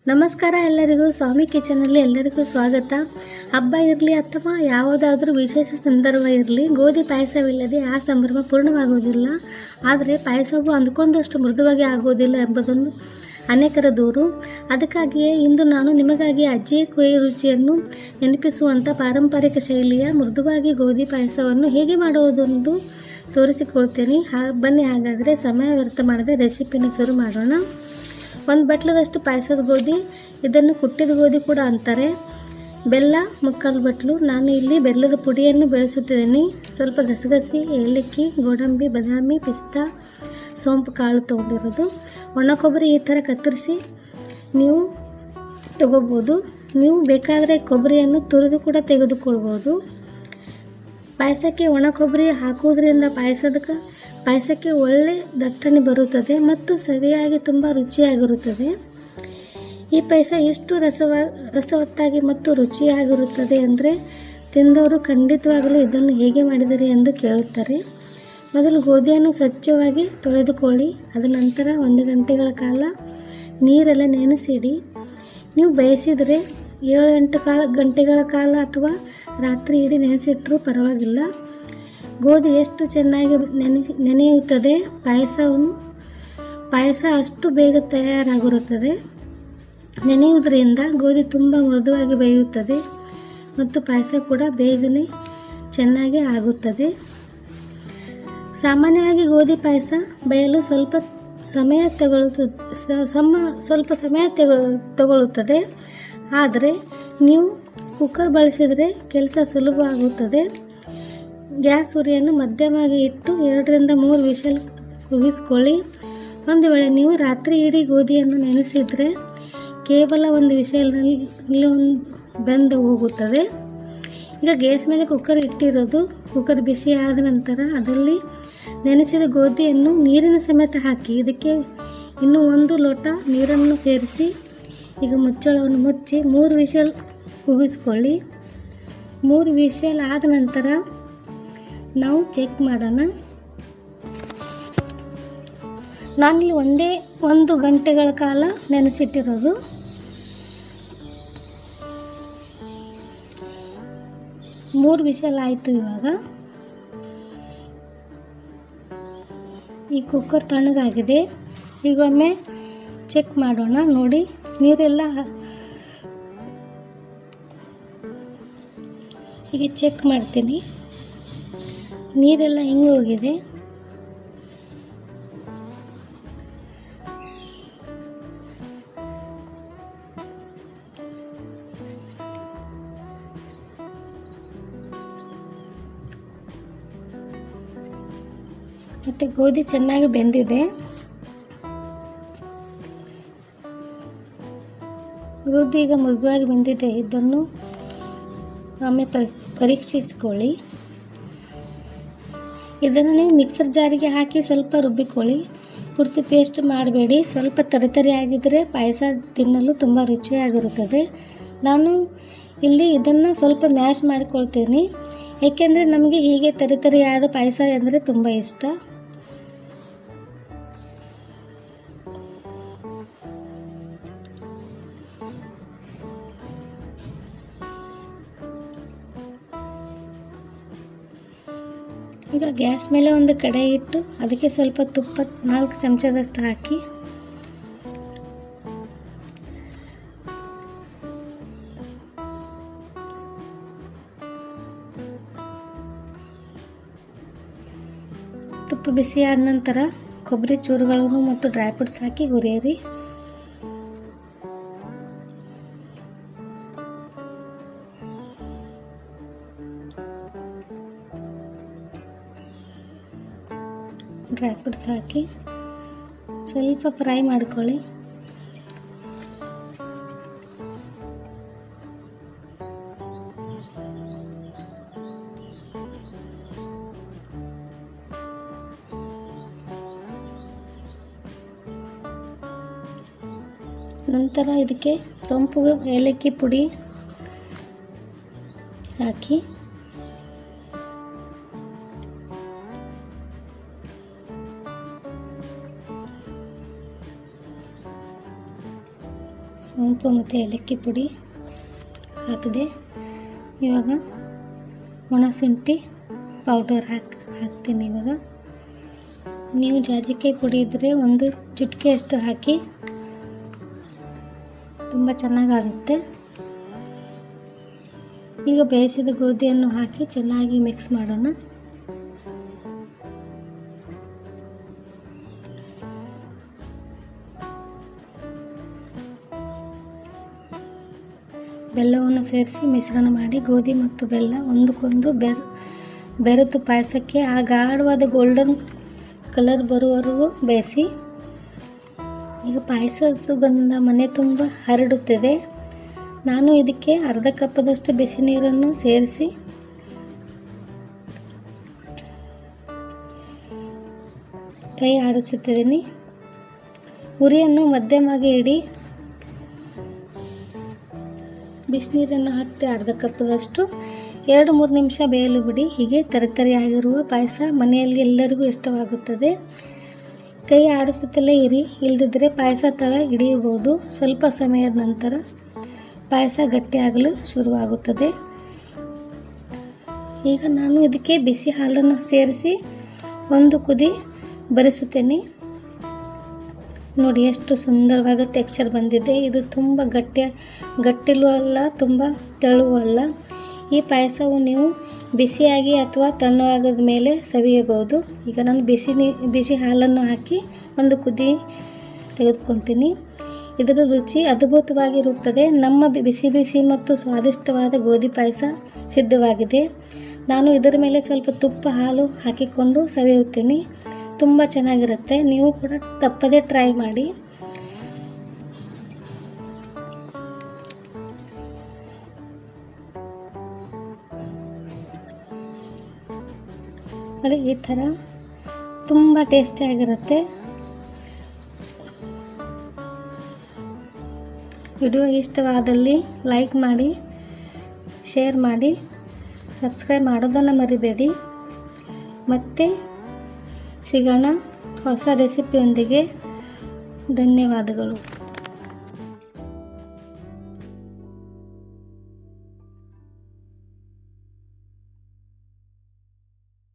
ನಮಸ್ಕಾರ ಎಲ್ಲರಿಗೂ ಸ್ವಾಮಿ ಕಿಚನಲ್ಲಿ ಎಲ್ಲರಿಗೂ ಸ್ವಾಗತ. ಹಬ್ಬ ಇರಲಿ ಅಥವಾ ಯಾವುದಾದ್ರೂ ವಿಶೇಷ ಸಂದರ್ಭ ಇರಲಿ, ಗೋಧಿ ಪಾಯಸವಿಲ್ಲದೆ ಆ ಸಂಭ್ರಮ ಪೂರ್ಣವಾಗುವುದಿಲ್ಲ. ಆದರೆ ಪಾಯಸವು ಅಂದುಕೊಂಡಷ್ಟು ಮೃದುವಾಗಿ ಆಗುವುದಿಲ್ಲ ಎಂಬುದನ್ನು ಅನೇಕರ ದೂರು. ಅದಕ್ಕಾಗಿಯೇ ಇಂದು ನಾನು ನಿಮಗಾಗಿ ಅಜ್ಜಿಯ ಕೈ ರುಚಿಯನ್ನು ನೆನಪಿಸುವಂಥ ಪಾರಂಪರಿಕ ಶೈಲಿಯ ಮೃದುವಾಗಿ ಗೋಧಿ ಪಾಯಸವನ್ನು ಹೇಗೆ ಮಾಡುವುದೆಂದು ತೋರಿಸಿಕೊಳ್ತೇನೆ. ಬನ್ನಿ, ಹಾಗಾದರೆ ಸಮಯ ವ್ಯರ್ಥ ಮಾಡದೆ ರೆಸಿಪಿನ ಶುರು ಮಾಡೋಣ. ಒಂದು ಬಟ್ಲದಷ್ಟು ಪಾಯಸದ ಗೋಧಿ, ಇದನ್ನು ಕುಟ್ಟಿದ ಗೋಧಿ ಕೂಡ ಅಂತಾರೆ. ಬೆಲ್ಲ 3/4 ಬಟ್ಲು. ನಾನು ಇಲ್ಲಿ ಬೆಲ್ಲದ ಪುಡಿಯನ್ನು ಬೆಳೆಸುತ್ತಿದ್ದೀನಿ. ಸ್ವಲ್ಪ ಗಸಗಸೆ, ಏಲಕ್ಕಿ, ಗೋಡಂಬಿ, ಬಾದಾಮಿ, ಪಿಸ್ತಾ, ಸೋಂಪು ಕಾಳು ತೊಗೊಂಡಿರೋದು. ಒಣ ಕೊಬ್ಬರಿ ಈ ಥರ ಕತ್ತರಿಸಿ ನೀವು ತಗೋಬೋದು. ನೀವು ಬೇಕಾದರೆ ಕೊಬ್ಬರಿಯನ್ನು ತುರಿದು ಕೂಡ ತೆಗೆದುಕೊಳ್ಬೋದು. ಪಾಯಸಕ್ಕೆ ಒಣ ಕೊಬ್ಬರಿ ಹಾಕುವುದರಿಂದ ಪಾಯಸಕ್ಕೆ ಒಳ್ಳೆ ದಟ್ಟಣೆ ಬರುತ್ತದೆ ಮತ್ತು ಸವಿಯಾಗಿ ತುಂಬ ರುಚಿಯಾಗಿರುತ್ತದೆ. ಈ ಪಾಯಸ ಎಷ್ಟು ರಸವತ್ತಾಗಿ ಮತ್ತು ರುಚಿಯಾಗಿರುತ್ತದೆ ಅಂದರೆ ತಿಂದವರು ಖಂಡಿತವಾಗಲೂ ಇದನ್ನು ಹೇಗೆ ಮಾಡಿದಿರಿ ಎಂದು ಕೇಳುತ್ತಾರೆ. ಮೊದಲು ಗೋಧಿಯನ್ನು ಸ್ವಚ್ಛವಾಗಿ ತೊಳೆದುಕೊಳ್ಳಿ. ಅದ ನಂತರ 1 ಗಂಟೆಗಳ ಕಾಲ ನೀರೆಲ್ಲ ನೆನೆಸಿಡಿ. ನೀವು ಬಯಸಿದರೆ 7-8 ಗಂಟೆಗಳ ಕಾಲ ಅಥವಾ ರಾತ್ರಿ ಇಡೀ ನೆನೆಸಿಟ್ಟರೂ ಪರವಾಗಿಲ್ಲ. ಗೋಧಿ ಎಷ್ಟು ಚೆನ್ನಾಗಿ ನೆನೆಯುತ್ತದೆ, ಪಾಯಸ ಅಷ್ಟು ಬೇಗ ತಯಾರಾಗಿರುತ್ತದೆ. ನೆನೆಯುವುದರಿಂದ ಗೋಧಿ ತುಂಬ ಮೃದುವಾಗಿ ಬೇಯುತ್ತದೆ ಮತ್ತು ಪಾಯಸ ಕೂಡ ಬೇಗನೆ ಚೆನ್ನಾಗಿ ಆಗುತ್ತದೆ. ಸಾಮಾನ್ಯವಾಗಿ ಗೋಧಿ ಪಾಯಸ ಬೇಯಲು ಸ್ವಲ್ಪ ಸಮಯ ತಗೊಳ್ಳುತ್ತದೆ. ಆದರೆ ನೀವು ಕುಕ್ಕರ್ ಬಳಸಿದರೆ ಕೆಲಸ ಸುಲಭ ಆಗುತ್ತದೆ. ಗ್ಯಾಸ್ ಉರಿಯನ್ನು ಮಧ್ಯಮಾಗಿ ಇಟ್ಟು 2-3 ವಿಷಲ್ ಕೂಗಿಸ್ಕೊಳ್ಳಿ. ಒಂದು ವೇಳೆ ನೀವು ರಾತ್ರಿ ಇಡೀ ಗೋಧಿಯನ್ನು ನೆನೆಸಿದರೆ ಕೇವಲ 1 ವಿಷಲ್ನಲ್ಲಿ ಬೆಂದು ಹೋಗುತ್ತದೆ. ಈಗ ಗ್ಯಾಸ್ ಮೇಲೆ ಕುಕ್ಕರ್ ಇಟ್ಟಿರೋದು. ಕುಕ್ಕರ್ ಬಿಸಿ ಆದ ನಂತರ ಅದರಲ್ಲಿ ನೆನೆಸಿದ ಗೋಧಿಯನ್ನು ನೀರಿನ ಸಮೇತ ಹಾಕಿ ಇದಕ್ಕೆ ಇನ್ನೂ 1 ಲೋಟ ನೀರನ್ನು ಸೇರಿಸಿ ಈಗ ಮುಚ್ಚಳವನ್ನು ಮುಚ್ಚಿ 3 ವಿಷಲ್ ಕೂಗಿಸ್ಕೊಳ್ಳಿ. 3 ವಿಷಲ್ ಆದ ನಂತರ ನಾವು ಚೆಕ್ ಮಾಡೋಣ. ನಾನಿಲ್ಲಿ 1 ಗಂಟೆಗಳ ಕಾಲ ನೆನೆಸಿಟ್ಟಿರೋದು. ಮೂರು ವಿಷಲ್ ಆಯಿತು. ಇವಾಗ ಈ ಕುಕ್ಕರ್ ತಣ್ಣಗಾಗಿದೆ. ಈಗ ಒಮ್ಮೆ ಚೆಕ್ ಮಾಡೋಣ. ನೋಡಿ, ನೀರೆಲ್ಲ ಈಗ ಚೆಕ್ ಮಾಡ್ತೀನಿ. ನೀರೆಲ್ಲ ಹಿಂಗೆ ಹೋಗಿದೆ. ಮತ್ತು ಗೋಧಿ ಚೆನ್ನಾಗಿ ಬೆಂದಿದೆ. ಗೋಧಿ ಈಗ ಮೃದುವಾಗಿ ಬೆಂದಿದೆ. ಇದನ್ನು ಒಮ್ಮೆ ಪರೀಕ್ಷಿಸಿಕೊಳ್ಳಿ. ಇದನ್ನು ನೀವು ಮಿಕ್ಸರ್ ಜಾರಿಗೆ ಹಾಕಿ ಸ್ವಲ್ಪ ರುಬ್ಬಿಕೊಳ್ಳಿ. ಪೂರ್ತಿ ಪೇಸ್ಟ್ ಮಾಡಬೇಡಿ. ಸ್ವಲ್ಪ ತರಿ ಆಗಿದ್ದರೆ ಪಾಯಸ ತಿನ್ನಲು ತುಂಬ ರುಚಿಯಾಗಿರುತ್ತದೆ. ನಾನು ಇಲ್ಲಿ ಇದನ್ನು ಸ್ವಲ್ಪ ಮ್ಯಾಶ್ ಮಾಡಿಕೊಳ್ತೀನಿ, ಏಕೆಂದರೆ ನಮಗೆ ಹೀಗೆ ತರಿಯಾದ ಪಾಯಸ ಅಂದರೆ ತುಂಬ ಇಷ್ಟ. ಈಗ ಗ್ಯಾಸ್ ಮೇಲೆ ಒಂದು ಕಡಾಯಿ ಇಟ್ಟು ಅದಕ್ಕೆ ಸ್ವಲ್ಪ ತುಪ್ಪ 4 ಚಮಚದಷ್ಟು ಹಾಕಿ ತುಪ್ಪ ಬಿಸಿ ಆದ ನಂತರ ಕೊಬ್ಬರಿ ಚೂರುಗಳನ್ನು ಮತ್ತು ಡ್ರೈ ಫ್ರೂಟ್ಸ್ ಹಾಕಿ ಹುರಿಯಿರಿ. ಡ್ರೈ ಫ್ರೂಟ್ಸ್ ಹಾಕಿ ಸ್ವಲ್ಪ ಫ್ರೈ ಮಾಡ್ಕೊಳ್ಳಿ. ನಂತರ ಇದಕ್ಕೆ ಸೋಂಪು, ಏಲಕ್ಕಿ ಪುಡಿ ಹಾಕಿ ಸೋಂಪು ಮತ್ತು ಏಲಕ್ಕಿ ಪುಡಿ ಹಾಕಿದೆ. ಇವಾಗ ಒಣಶುಂಠಿ ಪೌಡರ್ ಹಾಕ್ತೀನಿ. ಇವಾಗ ನೀವು ಜಾಜಿಕಾಯಿ ಪುಡಿ ಇದ್ದರೆ ಒಂದು ಚಿಟಿಕೆಯಷ್ಟು ಹಾಕಿ, ತುಂಬ ಚೆನ್ನಾಗಾಗುತ್ತೆ. ಈಗ ಬೇಯಿಸಿದ ಗೋಧಿಯನ್ನು ಹಾಕಿ ಚೆನ್ನಾಗಿ ಮಿಕ್ಸ್ ಮಾಡೋಣ. ಬೆಲ್ಲವನ್ನು ಸೇರಿಸಿ ಮಿಶ್ರಣ ಮಾಡಿ ಗೋಧಿ ಮತ್ತು ಬೆಲ್ಲ ಒಂದಕ್ಕೊಂದು ಬೆರೆತು ಪಾಯಸಕ್ಕೆ ಆ ಗಾಢವಾದ ಗೋಲ್ಡನ್ ಕಲರ್ ಬರುವವರೆಗೂ ಬೇಯಿಸಿ. ಈಗ ಪಾಯಸದ ಸುಗಂಧ ಮನೆ ತುಂಬ ಹರಡುತ್ತದೆ. ನಾನು ಇದಕ್ಕೆ ಅರ್ಧ ಕಪ್ಪದಷ್ಟು ಬಿಸಿ ನೀರನ್ನು ಸೇರಿಸಿ ಕೈ ಆಡಿಸುತ್ತಿದ್ದೀನಿ. ಉರಿಯನ್ನು ಮಧ್ಯಮಾಗಿ ಇಡಿ. ಬಿಸಿನೀರನ್ನು ಹಾಕಿ ಅರ್ಧ ಕಪ್ಪದಷ್ಟು 2-3 ನಿಮಿಷ ಬೇಯಲು ಬಿಡಿ. ಹೀಗೆ ತರಿತರಿಯಾಗಿರುವ ಪಾಯಸ ಮನೆಯಲ್ಲಿ ಎಲ್ಲರಿಗೂ ಇಷ್ಟವಾಗುತ್ತದೆ. ಕೈ ಆಡಿಸುತ್ತಲೇ ಇರಿ, ಇಲ್ಲದಿದ್ದರೆ ಪಾಯಸ ತಳ ಹಿಡಿಯಬಹುದು. ಸ್ವಲ್ಪ ಸಮಯದ ನಂತರ ಪಾಯಸ ಗಟ್ಟಿಯಾಗಲು ಶುರುವಾಗುತ್ತದೆ. ಈಗ ನಾನು ಇದಕ್ಕೆ ಬಿಸಿ ಹಾಲನ್ನು ಸೇರಿಸಿ ಒಂದು ಕುದಿ ಬರಿಸುತ್ತೇನೆ. ನೋಡಿ ಎಷ್ಟು ಸುಂದರವಾದ ಟೆಕ್ಸ್ಚರ್ ಬಂದಿದೆ. ಇದು ತುಂಬ ಗಟ್ಟಿಲೂ ಅಲ್ಲ, ತುಂಬ ತೆಳುವೂ ಅಲ್ಲ. ಈ ಪಾಯಸವು ನೀವು ಬಿಸಿಯಾಗಿ ಅಥವಾ ತಣ್ಣಗಾದ ಮೇಲೆ ಸವಿಯಬಹುದು. ಈಗ ನಾನು ಬಿಸಿ ಹಾಲನ್ನು ಹಾಕಿ ಒಂದು ಕುದಿ ತೆಗೆದುಕೊತೀನಿ. ಇದರ ರುಚಿ ಅದ್ಭುತವಾಗಿರುತ್ತದೆ. ನಮ್ಮ ಬಿಸಿ ಮತ್ತು ಸ್ವಾದಿಷ್ಟವಾದ ಗೋಧಿ ಪಾಯಸ ಸಿದ್ಧವಾಗಿದೆ. ನಾನು ಇದರ ಮೇಲೆ ಸ್ವಲ್ಪ ತುಪ್ಪ ಹಾಲು ಹಾಕಿಕೊಂಡು ಸವಿಯುತ್ತೇನೆ. ತುಂಬ ಚೆನ್ನಾಗಿರುತ್ತೆ. ನೀವು ಕೂಡ ತಪ್ಪದೇ ಟ್ರೈ ಮಾಡಿ. ನೋಡಿ, ಈ ಥರ ತುಂಬ ಟೇಸ್ಟಿಯಾಗಿರುತ್ತೆ. ವಿಡಿಯೋ ಇಷ್ಟವಾದಲ್ಲಿ ಲೈಕ್ ಮಾಡಿ, ಶೇರ್ ಮಾಡಿ, ಸಬ್ಸ್ಕ್ರೈಬ್ ಮಾಡೋದನ್ನು ಮರಿಬೇಡಿ. ಮತ್ತೆ ಸಿಗೋಣ ಹೊಸ ರೆಸಿಪಿಯೊಂದಿಗೆ. ಧನ್ಯವಾದಗಳು.